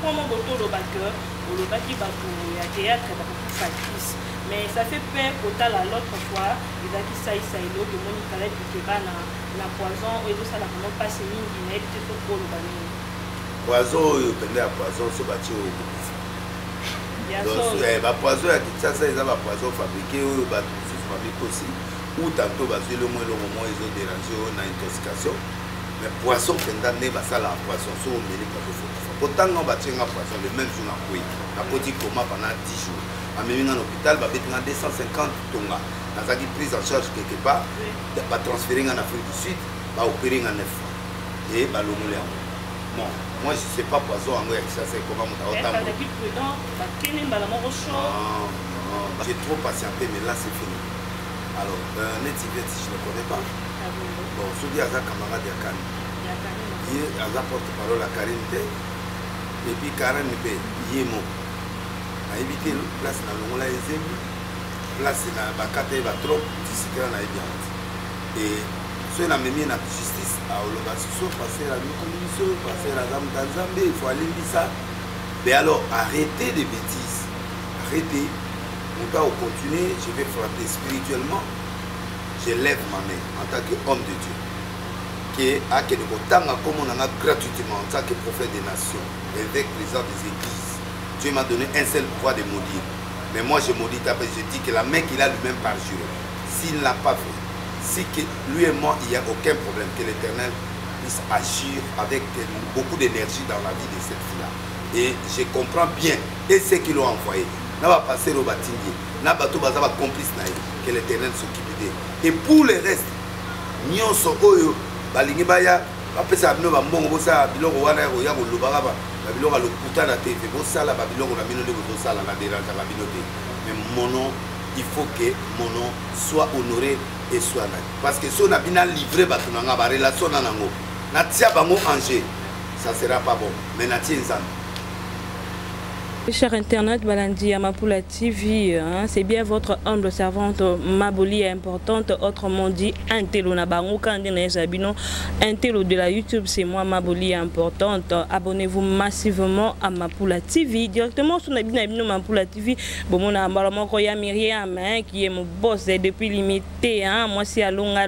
point mon boto le backer ou le baki bateau il y a théâtre beaucoup factice mais ça fait peur autant la l'autre fois il a qui ça il l'eau de mon calette qui va na poison et ça la comment passer mine mais il faut pour le bani poison il pendait à poison ce bâti au donc ba poison ya Kinshasa ils ont poison fabriqué ou ba tout fabriqué aussi ou tantôt ba le moment ils ont dérangé na intoxication mais poisson pendant ne ba ça la poisson so au milieu pas faut autant on va tirer un poisson le même jour na quoi na petit coma pendant 10 jours à même dans l'hôpital ba betna 250 tonga na ça qui prise en charge quelque part ba transférer en Afrique du Sud ba opérer en 9 fois et ba lomolé bon moi je sais pas poisson en ça c'est comment mon autant j'ai trop patienté mais là c'est fini alors Netivet je ne connais pas bon celui à camarade de Kane il a porte-parole à Karine et puis Karen Yemo a évité place dans le mola place na bakate ba trop discret na bien et ceux la même na justice à Olobasso passer la commission passer la dame d'Anzambe il faut aller dire ça mais alors arrêtez les bêtises arrêtez on va continuer je vais frapper spirituellement je lève ma main en tant qu'homme de Dieu qui a que de tanga comme on en a gratuitement en tant que prophète des nations évêque président des églises. Dieu m'a donné un seul pouvoir de maudire. Mais moi je maudis après je dis que la main qu'il a lui-même parjuré, s'il n'a pas fait, si que lui et moi il n'y a aucun problème, que l'Éternel puisse agir avec beaucoup d'énergie dans la vie de cette fille-là. Et je comprends bien et ceux qui l'ont envoyé. N'a pas passé au bâtiment, n'a pas tout bazar complice que l'Éternel s'occupe d'eux. Et pour le reste, nous sommes balingi baya bapesa bino bambongo bosa biloko wana ya kolobaka biloko lokuta na TV bosala biloko na bino nde bozosala na dérange na bino te mais mon nom il faut que mon nom soit honoré et soit là parce que si on a bien livré bato na nga ba relation na nango na tia bango en jeu ça sera pas bon mais na tia nzambe. Cher internet, Balandi Amapula TV, c'est bien votre humble servante Maboli importante, autrement dit Intello Nabango Kandene Zabino, Intello de la YouTube, c'est moi Maboli importante. Abonnez-vous massivement à Mapula TV, directement sur Nabino Mapula TV. Bon, mon amour, Koya Myriam, qui est mon boss depuis limité, moi c'est à longa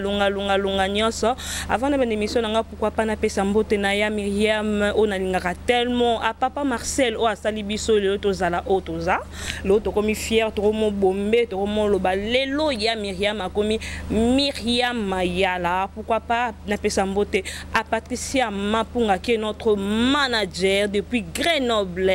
nyonso. Avant de l'émission, pourquoi pas n'appeler Sambote Naya Myriam, on a tellement à Papa Marcel, ou à Salibiso. L'autre comme fier, trop mon bombé, trop mon loba. Lelo ya Myriam a commis Myriam Mayala. Pourquoi pas n'appeler sa beauté à Patricia Mapunga qui est notre manager depuis Grenoble.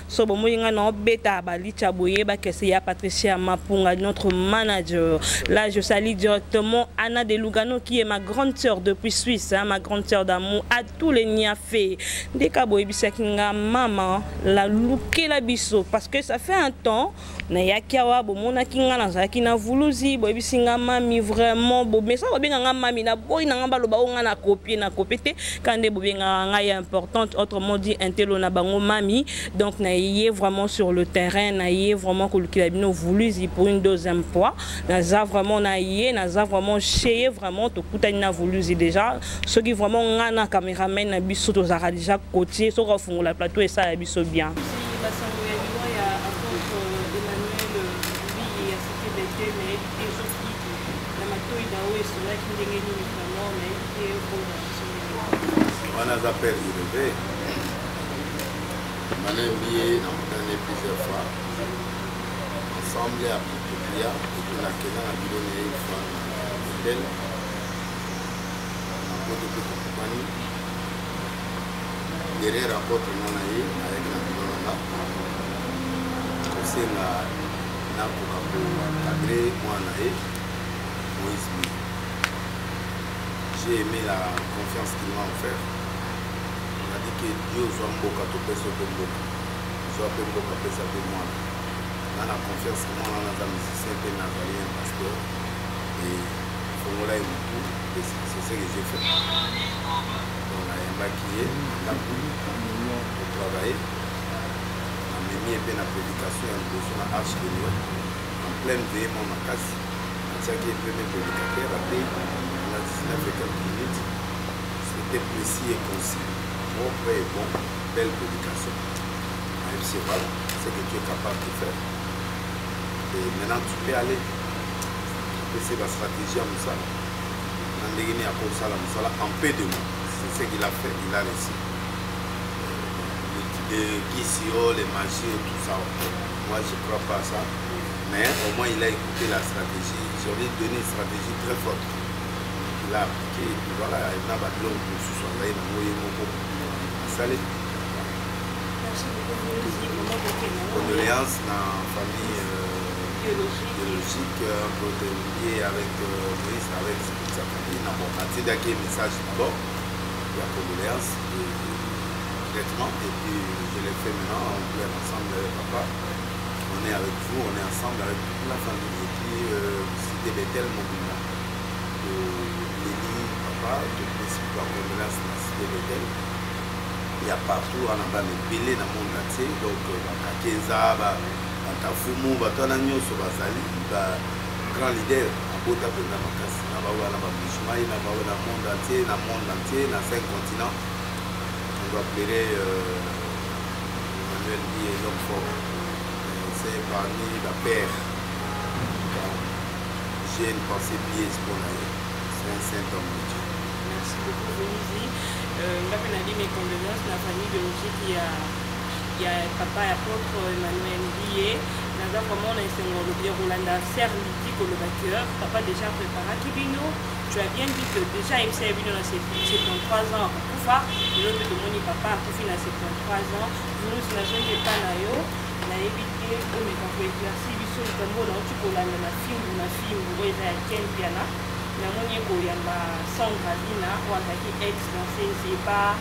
So bon moi non beta bali chaboye ba que c'est Patricia Mapunga notre manager. Là je salue directement Anna de Lugano qui est ma grande sœur depuis Suisse, ma grande sœur d'amour à tous les niafé. Des kaboye bisakinga maman la look la biso parce que ça fait un temps na yakiawa bo mona kinga na zaki na vuluzi bo bisinga mami vraiment bo mais ça bo benga mami na boy na ngamba loba nga na copier te quand de bo benga nga ya importante autrement dit Intello na bango mami donc na yé vraiment sur le terrain na yé vraiment que le bino vuluzi pour une deuxième fois na za vraiment na yé na za vraiment chez vraiment to kutani na vuluzi déjà ceux qui vraiment nga na caméraman na biso to zara déjà côté so refongola plateau et ça ya biso bien. On a appelé relevé. On a envié plusieurs fois. Ensemble à Pipia, et puis la Kenya a donné une fois d'elle. On a beaucoup de compagnie. Derrière l'apôtre Monaï, avec la Bilonga, c'est la cadré Moanaï, Moïse. J'ai aimé la confiance qu'il m'a offert. On a dit que Dieu soit mboka, tout peut se faire soit peu mboka, peut se faire moi. On a la confiance que moi, on a un musicien, un pasteur. Et il faut que c'est ce que j'ai fait. On a un maquillé, on a pour travailler. On a mis un peu la prédication, on a arche de Noël. En pleine veille, mon macasse. On a dit que le premier prédicateur a payé. 19 et quelques minutes, c'était précis et concis, propre et bon, belle prédication. c'est voilà, ce que tu es capable de faire. Et maintenant tu peux aller. C'est la stratégie à Moussala. En peu de mots. C'est ce qu'il a fait, il a réussi. Les guisio, les magies et tout ça. Moi je ne crois pas à ça. Mais au moins il a écouté la stratégie. J'aurais donné une stratégie très forte. Il a appliqué. Et puis voilà, il n'a pas de l'homme pour se soigner. Salut. Merci beaucoup. Condoléances dans la famille biologique, lié avec Moïse, avec sa famille. On a un message d'abord, il y a condoléances, traitement, et puis je l'ai fait maintenant, on pleure ensemble avec papa. On est avec vous, on est ensemble avec toute la famille. Et puis, c'était Bethel, mon mouvement. Léni, papa, de principe de la condoléance dans la cité Bethel. Il y a partout, on a des belés dans le monde entier, donc, Kakeza, Tafumu, Batana Nyoso, Bazali, grand leader, en beau tapé dans ma casse, dans le monde entier, dans 5 continents. On doit appeler Emmanuel Di et l'homme fort. C'est parmi la paire. J'ai une pensée biaise pour l'aïe. C'est un saint homme de Dieu. Merci beaucoup, Venise. Mes condoléances, la famille biologique, il y a papa apôtre Emmanuel Ndié. Nous avons vraiment un Rolanda Serliti pour le vainqueur. Papa déjà préparé Kibino. Tu as bien dit que déjà il s'est venu dans ses 73 ans pour pouvoir. L'autre de mon papa a tout fini à 73 ans. Nous n'avons pas naïo. On a évité au médecin pour éclaircir. Ils sont comme bon tu peux l'amener ma fille ou ma fille ou où ils ont quel piano. Na moni ko yamba Sandra Lina ou avec ex dansé c'est pas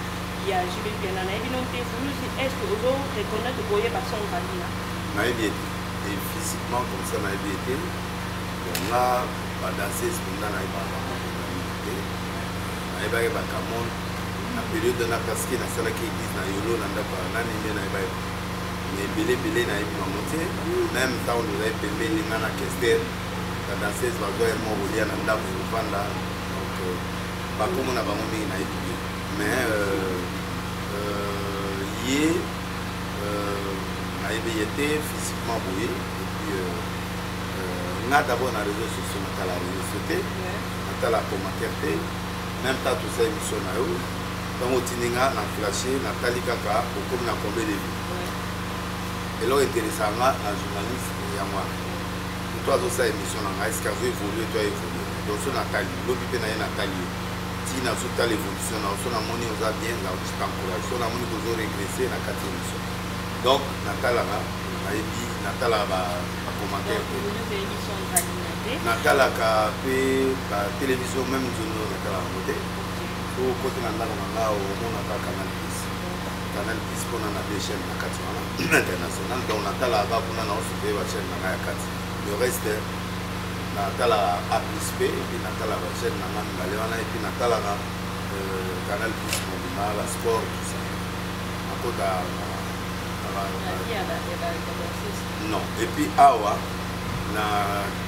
il y a JB Piana na bino te fulu est-ce que vous reconnaître ko yeba Sandra Lina na bien et physiquement comme ça na bien été on a pas dansé pendant na ba na ba ba kamon na période na parce que na sala qui église na yolo na ndapa na ni na ba mais belé na ibi monté même temps on avait pembe linga na Kester. La danseuse va jouer mon roulier à Nanda pour vendre. Donc, pas comme on a vraiment mis une idée. Mais, hier, on a été physiquement bouillé. Et puis, on a d'abord dans les réseaux sociaux, on a la réseau société, on a la commentaire, même pas tout ça, émission na yo. Donc, on a flashé, on a tali kaka, comme on a combien de vues. Et là, intéressant, un journaliste, il y a moi. Toi, dans cette émission, est-ce que vous évoluez, toi évolué. Donc, c'est Nathalie, l'hôpital est Nathalie. Si nous avons l'évolution, nous avons bien, nous avons encouragé, nous avons régressé dans la 4e émission. Donc, Nathalie a commenté. Nathalie a fait la télévision, même nous Nathalie a monté. Au côté de Nathalie, on a Canal Plus. Canal Plus, on a des chaînes internationales. Donc, Nathalie a fait la chaîne de la 4e. Le reste, Natala A plus P, et puis Natala va chaîne Naman, et puis Natala Canal Plus, la sport, tout ça. Non, et puis Awa,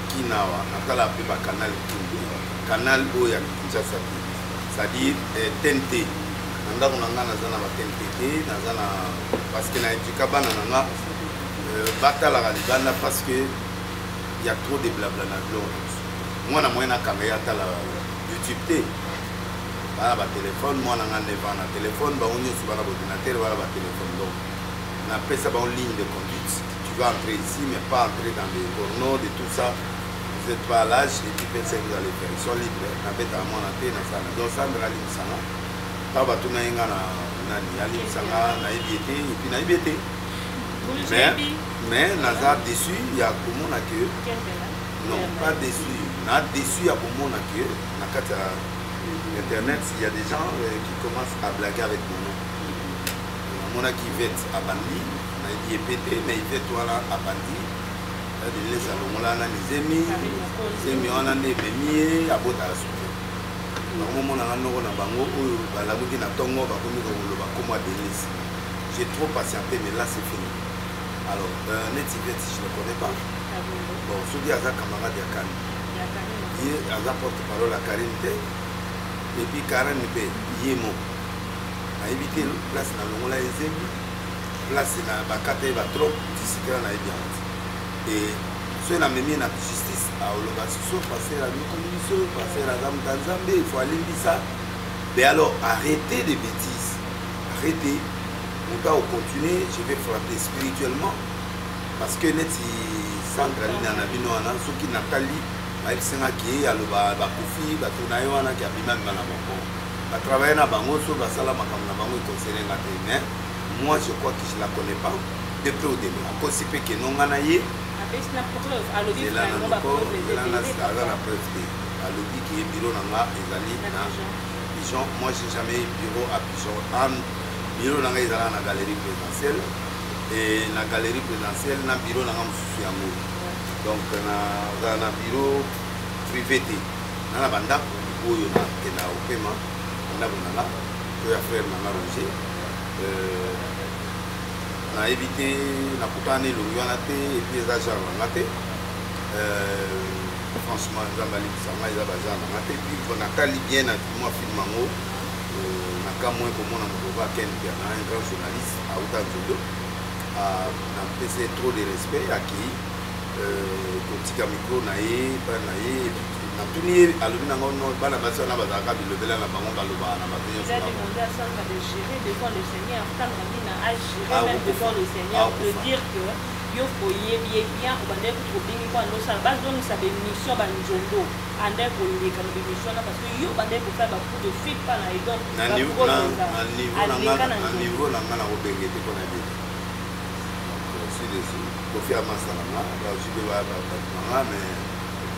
Kinawa, Natala a Canal King, Canal Oya Kinshasa, c'est-à-dire TNT. Nanda kunanga nazana ba TNT, nazana parce que na Jikabana nanga batala galibana parce que il y a trop de blabla dans le monde. Moi, je suis caméra à YouTube. Voilà, téléphone, moi, je suis un téléphone, je suis un ordinateur, voilà, téléphone. Donc, on appelle ça une ligne de conduite. Tu vas entrer ici, mais pas entrer dans les journaux, de tout ça. Vous n'êtes pas à l'âge, et puis pensez que vous allez faire. Ils sont libres. On appelle à mon antenne, donc ça, on a ligne ça. Ça va tout le monde a ligne ça, on a ébiété, et puis on a ébiété. Mais naza déçu, il y a comme on a que non, pas déçu. Na déçu, il y a comme on a que na kata internet, il y a des gens qui commencent à blaguer avec mon nom. Mon a qui vête à Bandi, na dit pété, mais il fait toi là à Bandi. Là de les salons là na les amis on a des bémiers à bota soupe. Na moment na no na bango ba la muki na tongo ba komi ko ba comme Denis. J'ai trop patienté, mais là c'est fini. Alors, Netivet, je ne connais pas. Bon, je dis à sa camarade Yakani. Il y a porte-parole à Karine. Et puis Karine, il y a mon. A évité la place dans le monde, il y a place na bakate ba trop tisikela na bien et ceux na memi na justice a oloba so passer la commission passer la dame d'Anzambe il faut aller ça mais alors arrêtez des bêtises arrêtez on va continuer je vais frapper spirituellement parce que neti Sandra na bino ana soki Nathalie ayisenga ki aloba ba kofi ba tonayo wana ki abima na bango ba travailler na bango so ba sala makambo na bango conseiller ngate mais moi je crois que je la connais pas de près au début encore si peu que non ngana ye c'est la preuve alobi la preuve alobi qui est bureau nanga ezali na Pigeon moi j'ai jamais bureau à Pigeon bureau nanga ezala na galerie présidentielle et la galerie présidentielle na bureau nanga mususu yango donc na bureau privé na banda oyo na kena opema na bonala to ya frère na Roger na évité na kutane lo yana te et puis ça genre na te franchement Zambali sama za bazana na te puis on a tali bien na moi film mango na kamwe ko mona mo ba ken bien na un grand journaliste à Outanzolo na PC trop de respect à qui kotika micro na ye pa na ye na tuni alobi na ngono bana basa na bazaka bilobela na bango baloba na batenyo ça demandé à Sandra de gérer devant le Seigneur quand on dit na gérer même devant le Seigneur de dire que yo foyer bien on va dire que bingi kwa no ça base donc ça mission ba njondo ande ko le kan mission na parce que yo ba dire pour faire ba coup de fil pas na donc na niveau na ngana ko bengete ko na bi c'est des Kofi Amasalama ba jibe ba ba mais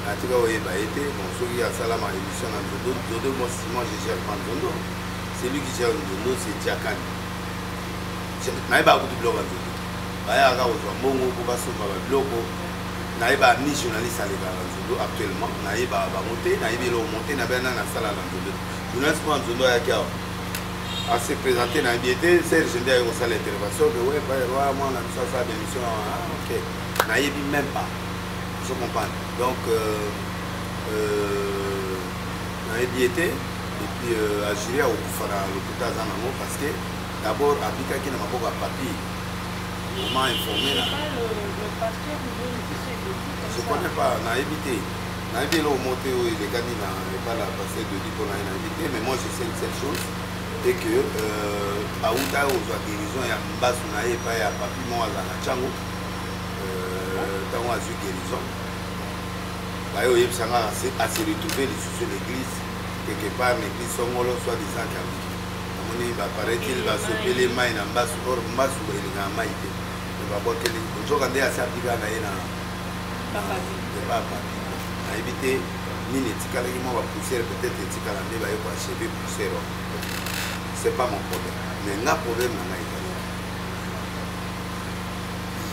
en tout cas, il a été, bon, celui qui a salama émission dans Nzondo, moi je gère pas Nzondo. C'est lui qui gère Nzondo, c'est Diakane. Je n'ai pas beaucoup de blogs en Nzondo. Il y a un bongo pour passer par le blog. Il n'y a pas ni journaliste à l'égal en Nzondo actuellement. Il n'y a pas monter, il n'y a pas monter, il n'y a pas dans salle en Nzondo. Journaliste pour Nzondo, il y a à se présenter dans l'IBT, c'est le général qui a l'intervention. Ouais, moi, on a ça, d'émission. Ok. Il n'y a même pas. Je comprends. Donc, on a été, et puis à Julia, au Koufara, l'hôpital Zanamo, parce que d'abord, à Bika qui n'a pas de papier, on m'a informé. Le pasteur, je ne connais pas, on a évité. On a évité le monter, les gars, n'est pas la passer de dire qu'on a évité, mais moi je sais une seule chose, c'est que à Outa, aux guérison, il y a un bas, on a pas de papier, moi, à la Tchango. Tant qu'on a eu guérison, à se retrouver sur l'église, quelque part, l'église Songolo, soit disant qu'il paraît-il, va sauver les mains en bas, sur le bas, sur les mains. Il va voir que les gens qui ont s'appliqué à la a évité, ni les ticalaïmons va pousser, peut-être les ticalandés va achever pousser. C'est pas mon problème. Mais il y a un problème dans la Italie.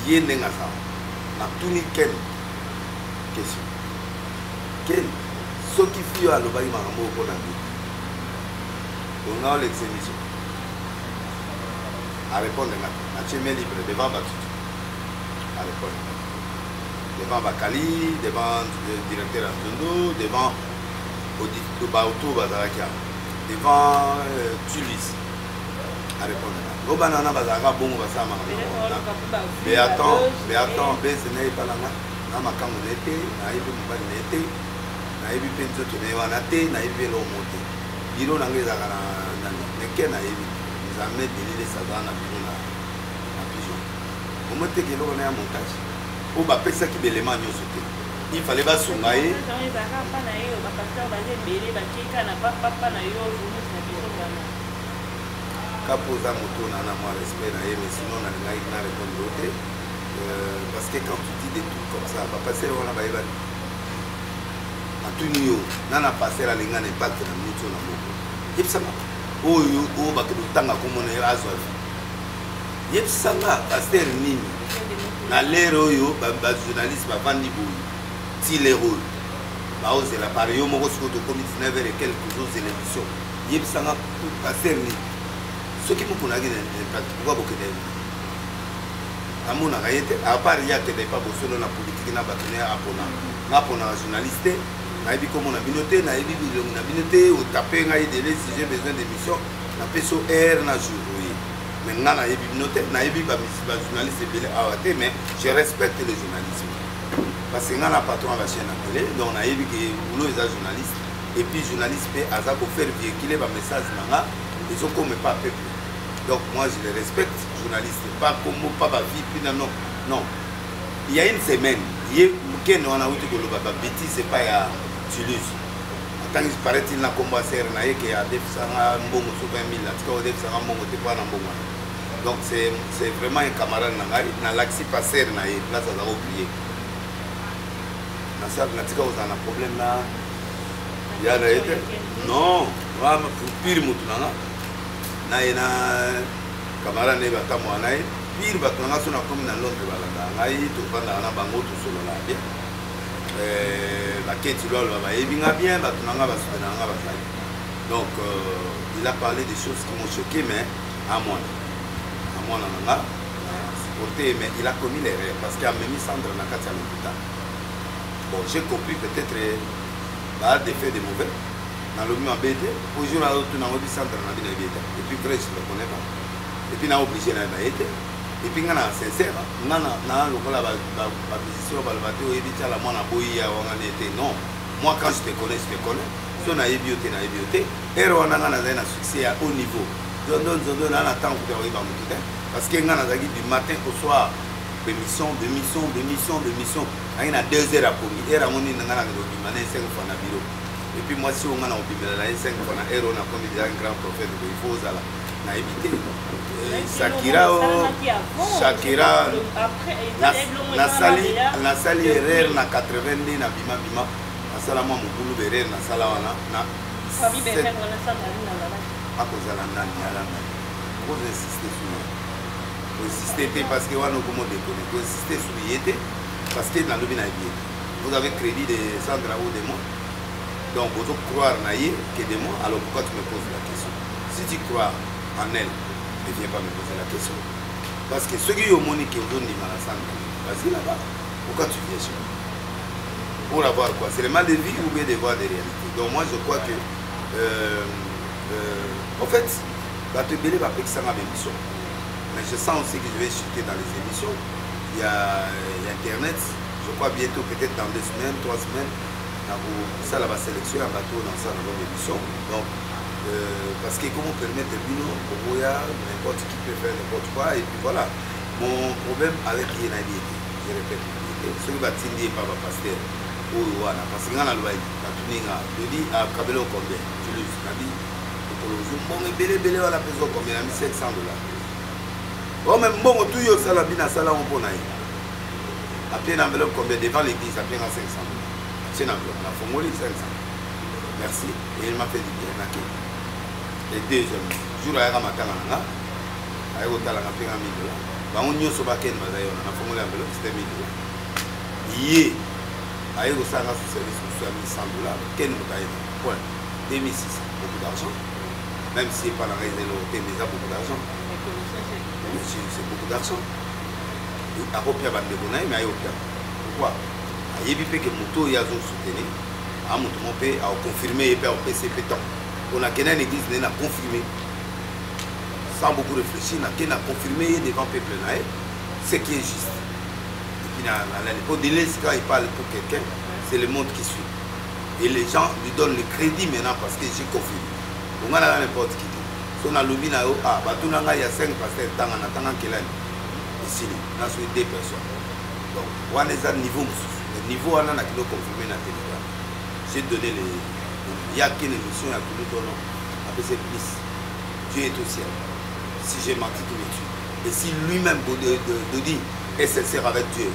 Il y a na tuni ken question ken soki fio alobaki makambo mpona bi onao l'exémission à répondre na tieme libre devant batutu à répondre devant bakali devant le directeur Antondo devant baauto bazalaki devant Tulis à répondre Robanana bazaka bongo basama mais attends bese n'est pas là na makambo nete na ibi mobali nete na ibi penzo to ne wana te na ibi lo mote biro na ngeza kana na neke na ibi nzambe delile savana biro na Pigeon omote ke lo na montage o ba pesa ki belema nyoso te il fallait ba sungaye bazaka pa na yo ba pasteur ba zebele ba kika na papa na yo vous na biso bana Caposa moto na moi respect na mais sinon on a na répondre parce que quand tu dis des trucs comme ça va passer on a ba yeba en tout niveau nana passer la linga impact na mutu na moko yepsanga oyo o ba ke tanga ko mona azwa yepsanga pasteur nini na lero yo ba journaliste ba vandi boy ti lero ba oser la par yo moko siko to comité 9 et quelques jours de l'émission yepsanga pasteur nini ce qui me connaît l'impact, pourquoi beaucoup d'aide à mon arrêté, à part il y a que des pas besoin de la politique, n'a pas tenu à Pona, journaliste, n'a pas comme on a binoté, n'a pas binoté, ou tapé, n'a pas des si j'ai besoin d'émission, n'a pas sur air, n'a joué. Mais nga na yebi noté, na yebi ba journaliste belé awaté, mais je respecte le journalisme. Parce que nga na patron à la chaîne à télé, donc na yebi que boulot est journaliste et puis journaliste peut aza pour faire véhiculer ba message nanga, ils sont comme pas peuple. Donc moi je les respecte, journalistes, pas comme pas ma vie, puis non, non. Il y a une semaine, il y a on a eu que le baba bêtise, c'est pas à Toulouse. En tant que paraît-il na combat serre na que a def sanga mbongo sur 20 000 là, tu vois def sanga mbongo te pas na mbongo. Donc c'est vraiment un camarade na ngai na laxi passer na ye place à oublier. Na ça na tika on a un problème là. Il y a été non, vraiment pire mutu na na ina camarade ne ba tamwa na pire bato nga sona comme dans Londres balanda ngai to banda na bango to solo la bien la quête lolo ba ebinga bien bato nga ba soutenir nga ba sai. Donc il a parlé des choses qui m'ont choqué mais à moi nga supporté mais il a commis l'erreur parce qu'il a mis Sandra na kati à l'hôpital. Bon j'ai compris peut-être bah des faits de mauvais dans le moment BD aujourd'hui à l'autre na obi Sandra na bien BD et puis vrai je le connais pas et puis na obligé na été. Et puis, on a sincère, on a la position, non. Moi, quand je te connais, je te connais. Si on a ébiouté, on a ébiouté. Et on a un succès à haut niveau. On a temps pour arriver à mon parce qu'on a du matin au soir, d'émission. Il y a 2 heures à Pomi. Et on a 5 fois à bureau. Et puis, moi, si on a 5 fois à on a commis un grand prophète, il faut ça. On a évité. Shakira na sali erreur na 90 na bima na sala mo mukulu berere na sala wana na famille berere wana sala na akozala nani ala na pour insister parce que wana comme déconner pour insister sur yete parce que dans le bien vous avez crédit de Sandra ou de moi donc vous devez croire na ye que de moi alors pourquoi tu me poses la question si tu crois en elle ne viens pas me poser la question. Parce que ceux qui ont monique aujourd'hui vas-y là-bas. Pourquoi tu viens chez moi? Pour avoir quoi? C'est le mal de vie ou bien de voir des réalités. Donc moi je crois que en fait, va te bêler va que ça m'a émission. Mais je sens aussi que je vais chuter dans les émissions. Il y a Internet, je crois bientôt peut-être dans 2 semaines, 3 semaines, ça là va sélectionner un bateau dans ça dans l'émission. Donc parce que comment permettre le boulot, n'importe qui peut faire n'importe quoi, et puis voilà. Mon problème avec Yenadi, je répète, ce qui va t'indiquer par le pasteur, parce que dans la loi, je dis à Kabelo combien, je le dis, bon, mais belé, on a besoin combien, on a mis $700. Bon, même bon, tout le monde a ça, on peut aller. Après, l'enveloppe combien, devant l'église, après, on a 500. C'est une enveloppe, on a formulé 500. Merci, et il m'a fait du bien, et deuxième jour à matin là à hôtel à $1000 on y a sobaken mazayo na formule enveloppe c'était $1000 yé à au sanga sous service sur $1100 quel point 2600 beaucoup d'argent même si c'est pas la raison de l'hôtel mais ça beaucoup d'argent c'est beaucoup d'argent à copia bande bonai mais pourquoi à yebi pe que moto ya zo soutenir à moto mon pe à confirmer et pe au PCP temps on a gagné l'église, on a confirmé, sans beaucoup réfléchir, on a confirmé devant le peuple, ce qui est juste. Et puis, au délai, quand il parle pour quelqu'un, c'est le monde qui suit. Et les gens lui donnent le crédit maintenant parce que j'ai confirmé. On a n'importe qui dit. Si on a lobby, il y a 5 pasteurs, on a ici, on a 2 personnes. Donc, on a un niveau, le niveau, on a confirmé dans le territoire. J'ai donné les. Il y a qu'une émission à tout le monde. Après c'est plus. Dieu est au ciel. Si j'ai menti, tu me tues. Et si lui-même de dire est sincère avec Dieu,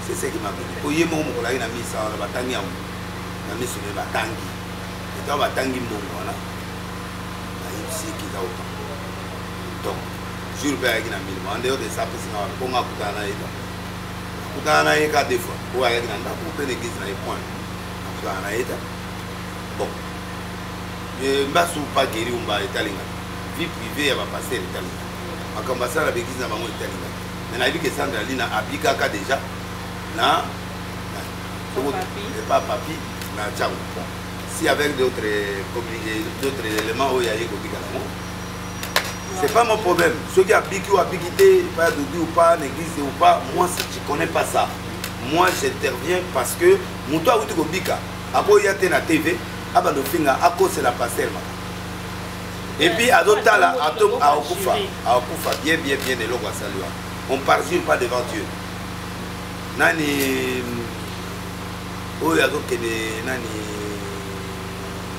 c'est ce qui m'a dit. Pour y mon on a mis ça on a batangi on a mis sur le batangi. Et dans batangi mon voilà. Il y a ici qui a autant. Donc, je le paye avec la mille. En dehors de ça, parce qu'on a coutana et coutana et 4 fois. Pour aller dans la pour l'église dans les points. Coutana et bon. Je ne suis pas guéri ou pas italien. Vie privée, elle va passer l'italien. En commençant la bêtise, elle va passer l'italien. Mais la vie que Sandra Lina applique déjà. Là, pas papi, na ciao. Si avec d'autres éléments, il y a eu C'est pas mon problème. Ceux qui appliquent ou appliquent, pas de ou pas, l'église ou pas, moi je connais pas ça. Moi j'interviens parce que mon toit où tu bika, après il y a la TV, avant de finir, à cause de la passerelle. Et puis à d'autres là, à Okufa, bien, et l'eau va saluer. On parjure pas devant Dieu. Nani, oh il y a d'autres nani,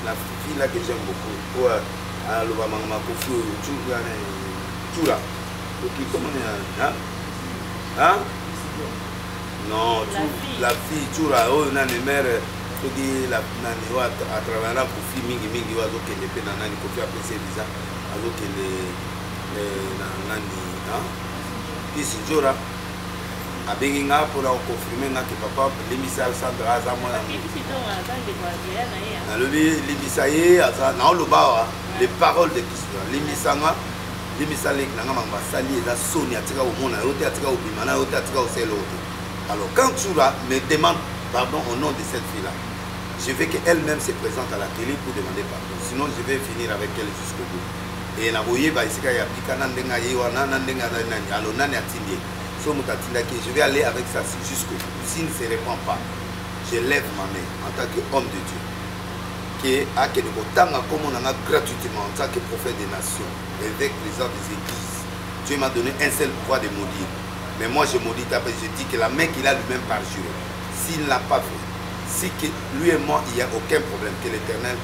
la fille là que j'aime beaucoup. Alors, comment on hein? Non, la fille, tu la oh, la mère, tu la à travers la fille, mingi, qui est pénal, qui fait apprécier ça, alors que les Jora, a Benginga pour confirmer que papa, l'émissaire centre à Zamona. L'émissaire, non, le bas, les paroles de Christ, l'émissaire, alors quand tu me demandes pardon au nom de cette fille-là, je veux qu'elle-même se présente à la télé pour demander pardon. Sinon, je vais finir avec elle jusqu'au bout. Et je vais aller avec ça jusqu'au bout. S'il ne se répond pas, je lève ma main en tant qu'homme de Dieu. Qui a gratuitement en tant que prophète des nations, évêque président des églises. Dieu m'a donné un seul pouvoir de maudire. Mais moi je maudis, je dis que la main qu'il a lui-même parjuré, s'il n'a pas fait, si que lui et moi il n'y a aucun problème, que l'Éternel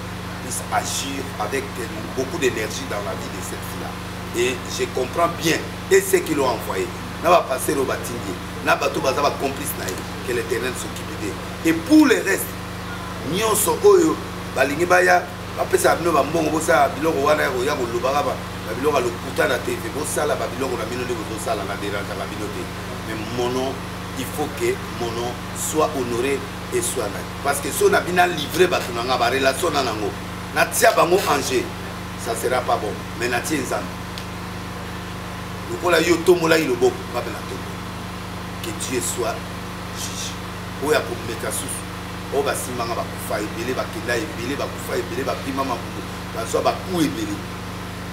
puisse agir avec beaucoup d'énergie dans la vie de cette fille-là. Et je comprends bien, et ceux qui l'ont envoyé, n'a pas passé au bâtiment, n'a pas tout complice, que l'Éternel s'occupe d'eux. Et pour le reste, nous sommes balingi baya bapesa bino bambongo bosa biloko wana ya kolobaka biloko lokuta na TV bosala ba biloko na bino de bosala na dérange ba bino te. Mais mon nom, il faut que mon nom soit honoré et soit là. Parce que si on a bien livré bato na ba relation na nango na tia bango angé, ça sera pas bon. Mais na tia nzambe lokola yo tomola ilobo ba bela to que Dieu soit juge oya ko meka susu. Oh bah si maman va couper ebele bakenda ebele bakufa ebele bapima mabubu baso baku ebele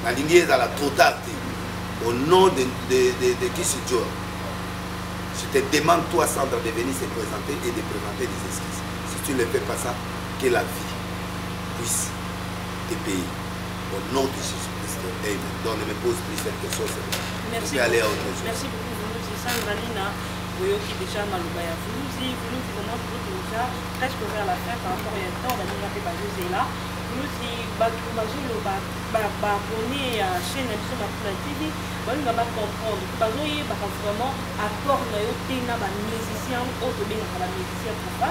na lingi à la totalité au nom de Kisijo. Je te demande toi Sandra de venir se présenter et de présenter des excuses. Si tu ne fais pas ça, que la vie puisse te payer au nom de Jésus-Christ. Amen. Donc ne me pose plus cette question. Merci beaucoup. Merci beaucoup Sandra Lina. Vous qui déjà Malubaya vous vraiment déjà presque vers la fin par rapport à un temps, on va dire que c'est là. Nous si Bazulu abonné à la chaîne sur ma TV, on va pas comprendre. Parce que vraiment accord na yo tina ba musicien autre bien la musicien pour pas.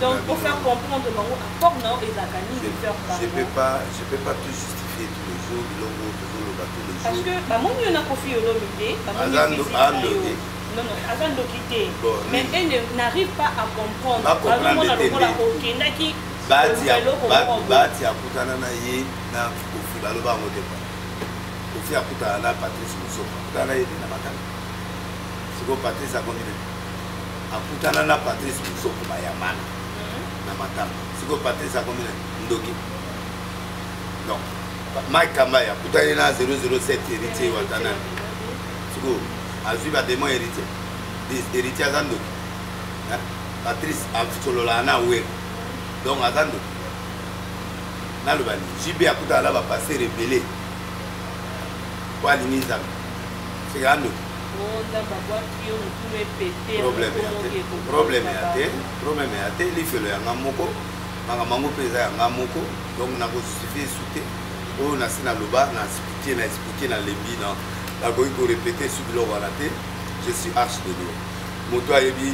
Donc pour faire comprendre mon accord na les akani de faire pas. Je peux pas tout justifier tous les jours, tous les jours. Parce que mon yo na confié au lomité, non, avant de quitter. Mais elle n'arrive pas à comprendre. Mike Kambaya, Poutanina 007 héritier Watana. Azuba démon héritier. Héritier Azando. Patrice Absololana Oué. Donc Azando. Nalubani. JB Akutala va passer rebellé. Quoi l'imizam? C'est Ando. Problème est athée. Il fait le Yangamoko. Mangamango pesa Yangamoko. Donc on a justifié souté. On a signé le bas, on a expliqué dans les billes. La goï pour répéter sur le relaté. Je suis arche de Noé. Moto ayebi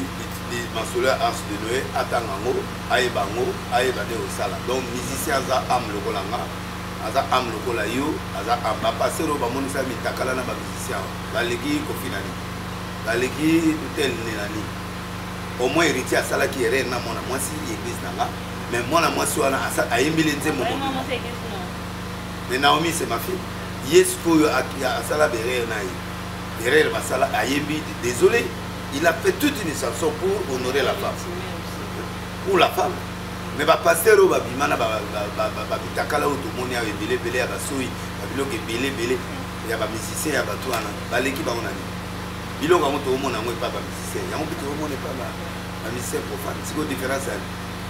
masoleur arche de Noé. Atangango, ayebango, ayebane au sala. Donc musicien za am lokolanga, aza am lokola yo, aza am ba passer au bamonisa mitakala na ba musicien. Balegi kofinani. Balegi tel nenani. Au moins héritier sala qui est na mona moi si église nanga, mais moi na moi si wana asa ayembile nzembo. Mais Naomi c'est ma fille. Yes, désolé, il a fait toute une chanson pour honorer la femme. Pour la femme. mais bapasteur oyo babima na babitakala oyo tomoni ayo ebele ya basoi babiloko ebele ya bamusicien ya bato wana baleki bango na nini biloko yango toomona yango epa bamusicien yango mpe toomona epa bamusicien profane siko différence ya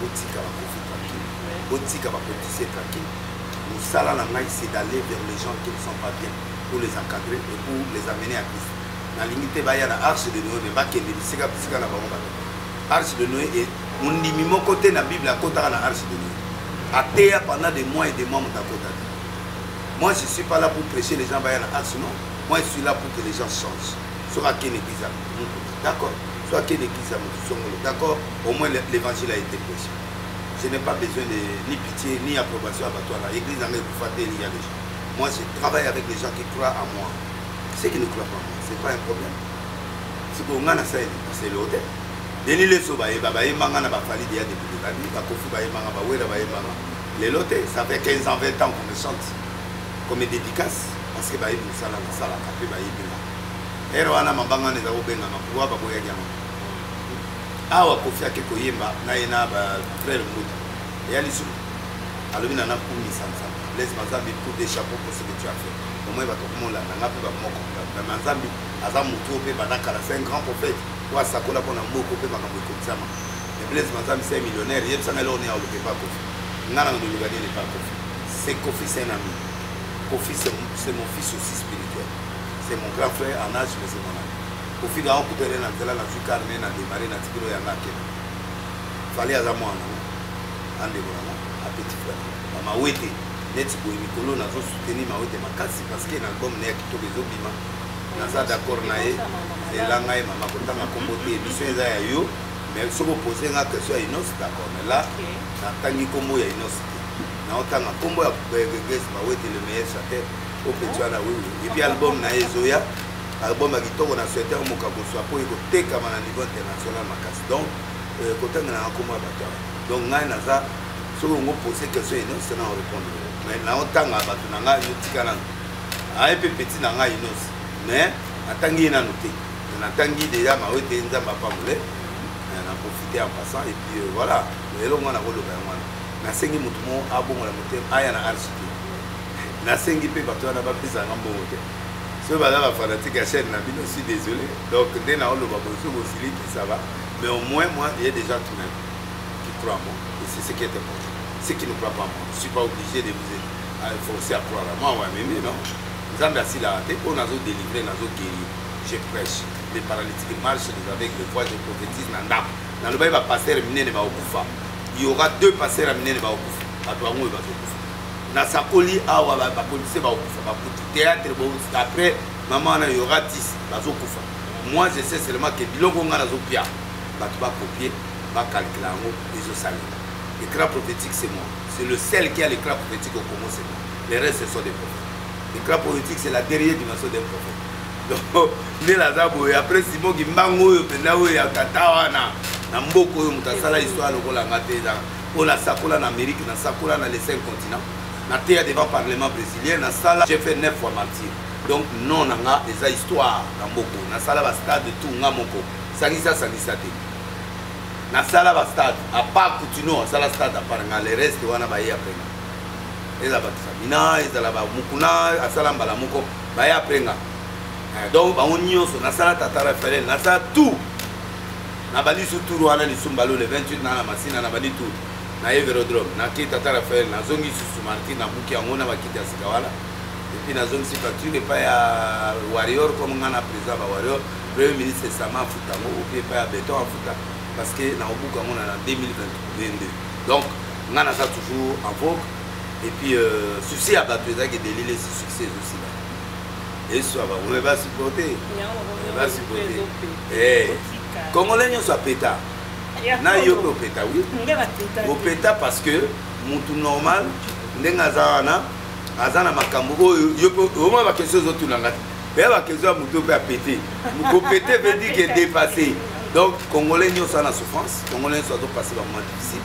botika bakofi tranquille botika bapoliticien tranquille mosala na ngai c'est d'aller vers les gens qui ne sont pas bien pour les encadrer et pour les amener à Christ nalingi te baya na arche de Noé me bakende bisika na bango bato arche de Noé et mondimi moko te na Bible akotaka na arche de Noé ateya pendant des mois et des mois motakota. Moi je suis pas là pour prêcher les gens baya na arche non, moi je suis là pour que les gens changent. Soit qu'il église d'accord, soit qu'il église d'accord, au moins l'évangile a été prêché. Je n'ai pas besoin de ni pitié ni approbation à toi là. L'église en est pour faire il y a des gens. Moi je travaille avec les gens qui croient en moi. Ceux qui ne croient pas en moi, c'est pas un problème. C'est qu'on a ça, c'est l'hôtel. Deni les sobaye, babaye manga na bafali dia depuis des années, bakofi baye manga bawera baye manga. Les lotés, ça fait 15 ans, 20 ans qu'on me chante comme dédicace parce que baye musala na sala kapé baye bila. Ero ana mambanga neza obenga makuwa baboya jama. Awa kofi ake koyemba na yena ba frère Muta. Et ali sou. Alobi na na pour misansa. Laisse mazambi pour des chapeaux pour ce que tu as fait. Au moins va tout le monde là, na pe ba moko. Na mazambi azamuto pe banaka c'est un grand prophète. Wa sakola pona moko pe makambo ekotsama. Mais Blaise Mazambi c'est un millionnaire, il s'en est là on est au pas Kofi. Ngana no lugani n'est pas Kofi. C'est Kofi c'est un ami. Kofi c'est mon fils aussi spirituel. C'est mon grand frère en âge mais c'est mon ami. Kofi da on peut aller dans la Zucar mais na démarrer na tikilo ya ngake. Fallait azamo ana. Ande bona a petit frère. Mama wete net boy mikolo na zo soutenir ma wete makasi parce que l'album ne yakito bezobima. Naza d'accord na ye elanga ye mama kotanga kombo te émission eza ya yo mais soko poser nga question ya Inos d'accord mais là natangi kombo ya Inos na otanga kombo ya Begges ba wete le meilleur chanteur au petit na oui et puis album na Ezoya album ya kitoko na souhaiter mokako soit po ekoteka na niveau international makasi donc kotanga na kombo ya bato donc ngai naza soko ngo poser question Inos na répondre mais na otanga bato na ngai yotika na a peu petit na ngai Inos mais natangi na noté natangi déjà mawete nzamba pamule na profiter en passant et puis voilà lelo ngana ko loba ngana nasengi mutu mo abongo la motem aya na archite nasengi pe bato na ba pesa ngambo mote so bala ba fanatique à chaîne na bino aussi désolé donc dès na loba bozo bosili ça va mais au moins moi il y a des gens tout même qui croient en moi et c'est ce qui est important ceux qui ne croient pas en moi je suis pas obligé de vous forcer à croire à moi ouais mais non Zambia si la raté, on a délivré, on a guéri. Je prêche. Les paralytiques marchent avec le voix, je prophétise. Dans le bail, il va passer à Mine de Baokufa. Il y aura 2 passeurs à Mine de Baokufa. À Douango et Baokufa. Dans sa colis, à la police Baokufa. Théâtre, après, maman, il y aura 10 Baokufa. Moi, je sais seulement que Bilongo a Zopia. Tu vas copier, tu vas calculer les Osalines. L'écran prophétique, c'est moi. C'est le seul qui a l'écran prophétique au Congo, c'est moi. Les restes, ce sont des prophètes. L'écran politique, c'est la dernière dimension d'un prophète. Donc, après Simon qui mango, il y a Tatawana, Namboko, Mutasala, histoire, on a Sakola en Amérique, on a Sakola dans les 5 continents. On a été devant le Parlement brésilien, j'ai fait 9 fois martyr. Donc, non, on a des histoires, Namboko, on a Sala stade de tout, Namoko, Sangisa, Sangisate. On a Sala stade, à part Coutuno, on a Sala stade à part, les restes, on a baillé après. Ils ont Mina, ils ont Mukuna, Asalam Balamoko, Baya Prenga. Donc, on y a un Tatara Ferel, on a tout. On a bali sur tout, on a les Sumbalo, le 28 na Massina, on a bali tout. On a Everodrome, on a quitté Tatara Ferel, on a Zongi Susumarti, on a Bouki, on a quitté Sikawala. Et puis, on a Zongi Sifatune, et pas à Warrior, comme on a président Warrior, le Premier ministre Sama Foutango, ou puis pas à Béton Fouta, parce que on a Bouka, on a en 2022. Donc, on a ça toujours en vogue. Et puis, souci à battre les délits, c'est succès aussi là. Et ça va, on va supporter. On va supporter. Eh, Congolais ne soit péta. Na yo ko péta, oui. Au péta parce que mon tout normal, n'engazana, azana makambo, yo au moins la question aux autres l'angati. Mais la question à mon peut péter. Mon péter veut dire qu'il est dépassé. Donc, Congolais ne sont en souffrance, Congolais sont passés par un moment difficile.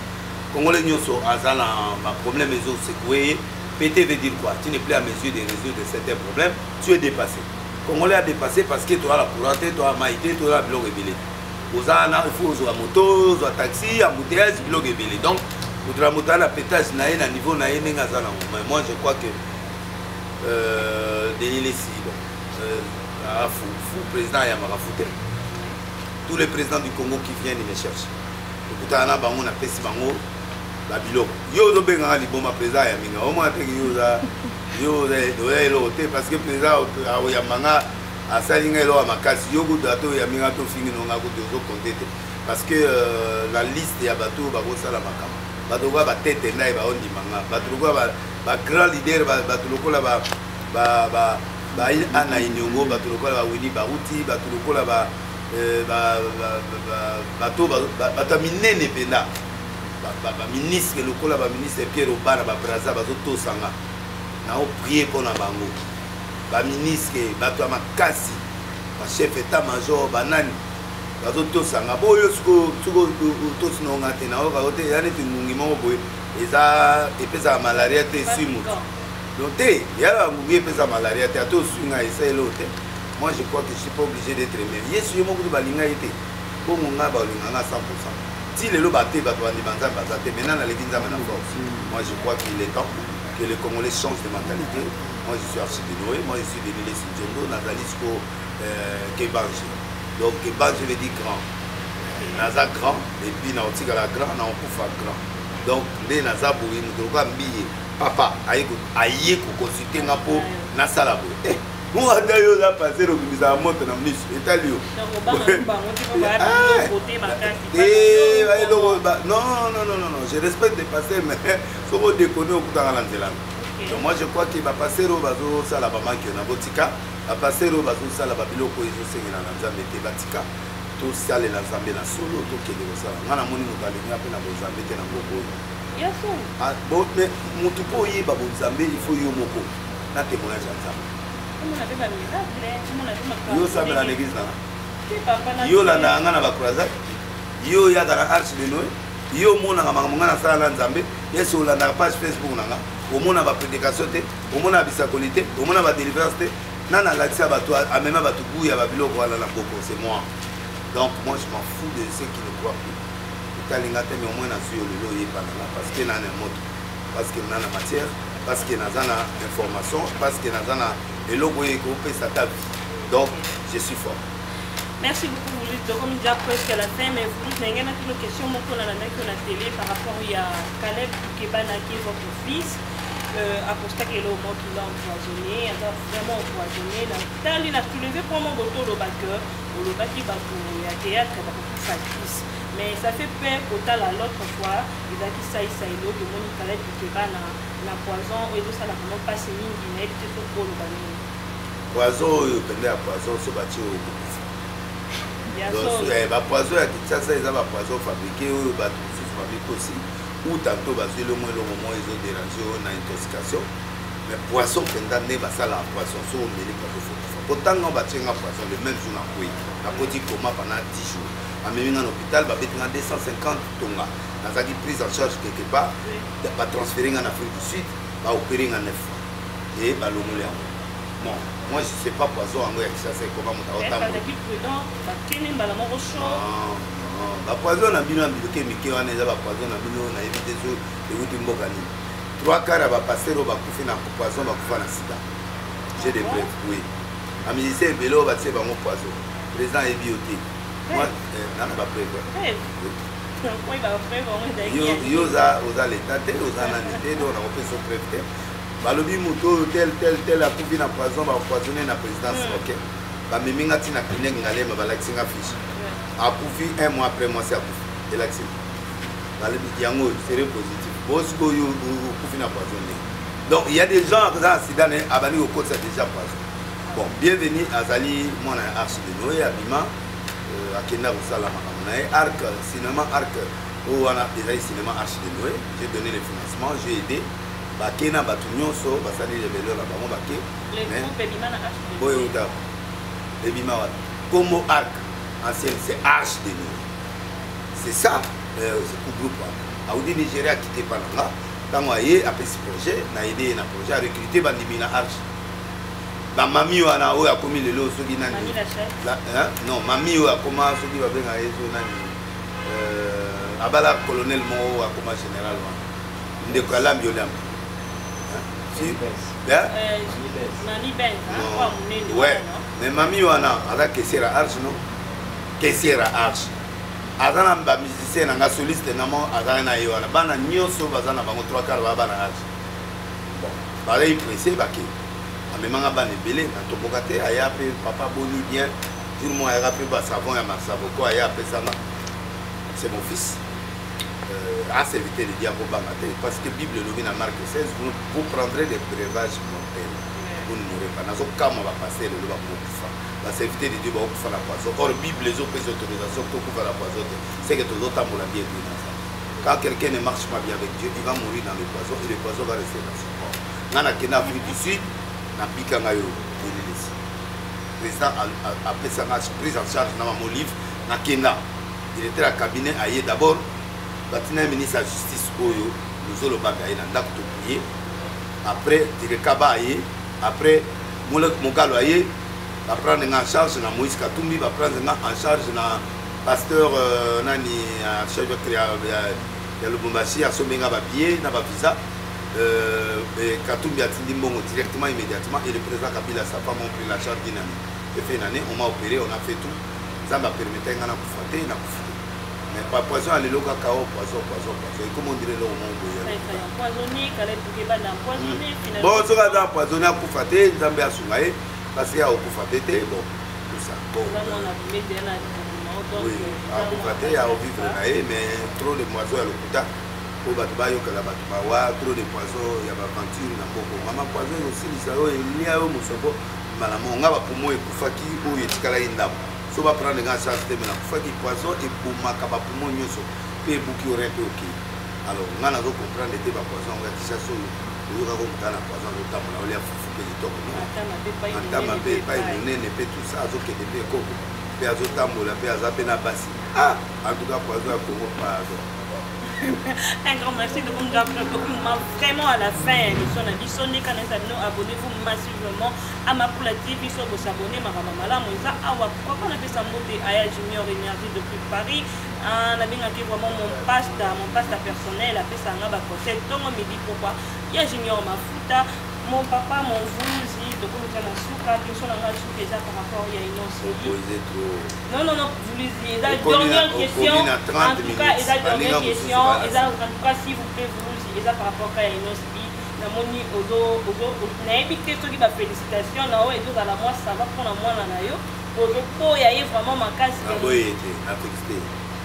Congolais sont en problème mais c'est pété veut dire quoi? Tu n'es plus à mesure de résoudre certains problèmes, tu es dépassé. Congolais a dépassé parce que tu as la courante, tu as la maïté, tu as la bloc ébélé. Il faut la moto, la taxi, la bouteille, bloc ébélé. Donc, Pour monter la pétage, na niveau na mais moi je crois que Denis Lessi, fou président Yamara Fouté. Tous les présidents du Congo qui viennent, ils me cherchent. Écoutez, on a Pessi Bango, la Bilo. Yo, do benga li boma président Yaminga. Au moins, yo, parce que président Yamanga a salinga lo amakasi. Yo, go dato Yaminga to fingi no nga go dozo contete. Parce que la liste ya bato ba go sala makama. Bato ba tete na ba ondi manga. Bato ba grand leader bato lokola ba ana inyongo bato lokola ba Winnie Baruti bato lokola bato minene pena ba ministre lokola ba ministre Pierre Obara ba Braza bazo tosanga na o prier pour na bango ba ministre bato makasi ba chef état major banani bazo tosanga boyo suko tosinonga te na o ka ote yani tingungi mo boy eza epesa malaria te simu donc il y a un epesa malaria te to swinga esa l'autre. Moi je crois que je suis pas obligé d'être aimé. Yesu yo moko balinga été pour nga balinga 100%. Si les lobaté ba to andi banza bazate maintenant na lekinza na force. Moi je crois qu'il est temps que les Congolais changent de mentalité. Moi je suis Archie de Noé, moi je suis Denis Lessi Njondo Nazalisco Kebanji. Donc Kebanji veut dire grand. Naza grand et puis na otika la grand na okufa grand. Donc les Naza boui nous doit mbiller papa aïe consulter nga po na sala boui. Moi, d'ailleurs, là, passer au ministère à monter dans le ministre. Et t'as lu. Non, je respecte les passeurs, mais il faut déconner au bout de la langue. Moi, je crois qu'il va passer au bateau, ça, la maman qui est en botica, va passer au bateau, ça, la babilo, qui est en Nzambe, et Batika, tout ça, les Nzambe, la solo, tout qui est de ça. On a mon nom dans les mains, après, on a Nzambe, qui est en Boko. Bon, mais mon tout pour y aller, Nzambe, il faut y aller au Moko. Là, témoignage à Nzambe. Yo sabe na l'église na yo la na ngana ba croisade yo ya dans Arche de Noé yo mona ngama na sala Nzambe yeso la na page Facebook nanga o mona ba prédication te o mona bisakolité o mona ba délivrance te nana la tsa ba to amema ba to buya ba biloko wala na boko c'est moi. Donc moi je m'en fous de ceux qui ne croient plus talinga te mais au moins na suyo le lo yeba na parce que na moto parce que na matière parce que na zana information parce que na zana et logo est groupé sa table. Donc, je suis fort. Merci beaucoup, vous êtes comme déjà presque à la fin, mais vous avez une question pour la télé par rapport à Caleb Kebana qui est votre fils. Apostat qui est le mot qu'il a empoisonné, il a vraiment empoisonné. Il a soulevé pour moi le backer, le backer il y a théâtre, il y a beaucoup de factice. Mais ça fait peur qu'autant l'autre fois, il a dit ça, il a dit que Caleb Kebana na poison et tout ça la comment passer mine guinée c'est trop pour le ballon poison yo pende ya poison so bati o donc ba poison ya Kinshasa ça ba poison fabriqué o ba tout fabriqué aussi ou tantôt ba le moment ils ont dérangé na intoxication mais poisson penda ne ba sala poisson so meli ka faut pourtant on ba tient poisson le même jour na koi na petit coma pendant 10 jours à même en hôpital ba betina 250 tonga nazaki prise en charge quelque part va transférer en Afrique du Sud va opérer en F et va l'homoler bon moi je sais pas poison en moi ça c'est comment mon autant ba poison na bino ambiloke mike wana eza ba poison na bino na éviter zo de wuti mbokani 3 quarts va passer au ba kufi na poison ba kufa na sida j'ai des preuves oui a musicien belo ba tse ba mo poison président et bioté moi na ba preuve yo za l'état te oza na nité donc on peut se prêter balobi moto tel a coupi na poison ba empoisonné na présidence OK ba meminga tina clinique ngalema ba laxinga fiche a coupi 1 mois après moi c'est a coupi et laxing balobi yango c'est positif bosco yo coupi na poisonné donc il y a des gens qui ont accident abani au côté c'est déjà poison bon bienvenue azali mon Arche de Noé abima akenda kosala makambo na ye arc cinéma arc oyo wana ezali cinéma Arche de Noé j'ai donné le financement j'ai aidé bake na bato nyonso basali lebelo na bango bake oyo uta ebima wana kombo arc ancienne c'est Arche de Noé c'est ça c'est pour groupe audi Nigeria quitté par nanga ntango aye apesi projet na aidé na projet a recruté bandimi na Arche ba mami wana oyo akomi lelo soki nani non mami oyo akoma soki babenga yeso nani abala colonel mo akoma général wa ndeko alambi olambi ouais mais mami wana aza caissière arche non caissière arche aza na ba musicien na nga soliste na mo aza na ye wana bana nyonso baza na bango 3 quarts ba bana arche bon bala yi pressé bake amemanga bana ebele na toboka te aya pe papa boni bien tout le monde aya pe ba savon ya masavo ko aya pe sana c'est mon fils à s'éviter de dire parce que la Bible le dit dans Marc 16, vous prendrez des breuvages mortels. Vous ne mourrez pas. Dans ce cas, on va passer le loi pour ça. Va s'éviter de dire qu'on va faire la poison. Or, la Bible, les autres autorisations pour faire la poison, c'est que tous les autres ont la vie. Quand quelqu'un ne marche pas bien avec Dieu, il va mourir dans le poison et le poison va rester dans son corps. Dans la Afrique du Sud, dans le Pikangayo, le président a pris en charge dans mon livre, dans Kenya. Il était à la cabinet à d'abord. Le ministre de la Justice, nous avons prié. Après, Tirekaba, après, Moukalo, va prendre en charge Moïse Katumbi, va prendre en charge le pasteur Nani, chef de Lubumbashi, à Somenga, papier, na visa. Katumbi a dit directement, immédiatement, et le président Kabila, sa femme, ont pris la charge d'une année. Et fait une année, on m'a opéré, on a fait tout. Ça m'a permis de faire mais pas poison à l'élo cacao, poison. Et comment on dirait le monde? Empoisonné, empoisonné, finalement. Bon, ça va empoisonné à Koufaté, Zambé à Soumaï, parce qu'il y a au Koufaté, bon, tout ça. Bon. Oui, à Koufaté, il y a au vivre, mais trop de poisons à l'hôpital. Au Batubayo, Kalabatoubawa, trop de poisons, il y a ma peinture, maman poison aussi, il y a au Moussoko, Malamon, on a pour moi, Koufaki, ou il y a Indam. So va prendre les gars charge de maintenant faut qu'il poison et pour ma capa pour moi nyoso pe buki aurait été OK alors on a comprendre les débats poison on va tirer sur le gars comme dans la poison le temps on a fufu que top non atama be pas une ne peut tout ça zo que des ko pe azo tambola pe azape na basi ah en tout cas poison à Congo pas un grand merci de vous vraiment à la fin abonnez-vous massivement à ma TV sur vos abonnés pourquoi on appelle ça Aya Junior Énergie depuis Paris on a bien vraiment mon pasta personnel appelle ça on me dit pourquoi il y a Junior Mafuta mon papa mon vouzi de quoi on a souka question là déjà par rapport il y a une autre non vous lisez la dernière question en tout cas et la dernière question et en tout cas s'il vous plaît vous lisez par rapport à une autre na moni ozo na ebité to ki ba félicitations na o et tout à la moi ça va prendre moi na yo ozo po ya y vraiment makasi na boyete na félicité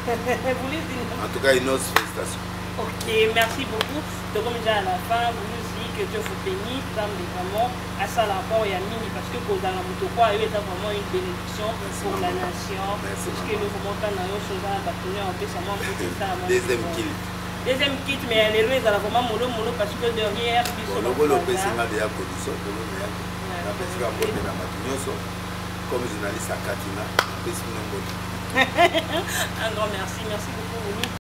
vous lisez en tout cas une autre félicitation. OK, merci beaucoup. Donc comme déjà à la fin, vous nous dites que Dieu vous bénisse, vraiment à ça rapport et à mini parce que pour dans la moto quoi, il y a vraiment une bénédiction pour la nation. Parce que nous remontons dans nos choses à bâtonner en plus ça m'a fait ça. Deuxième kit mais les lois ça vraiment mollo parce que derrière puis sur le PC m'a déjà condition de l'eau na parce que on est dans matinyoso comme journaliste à Katina, un grand merci beaucoup.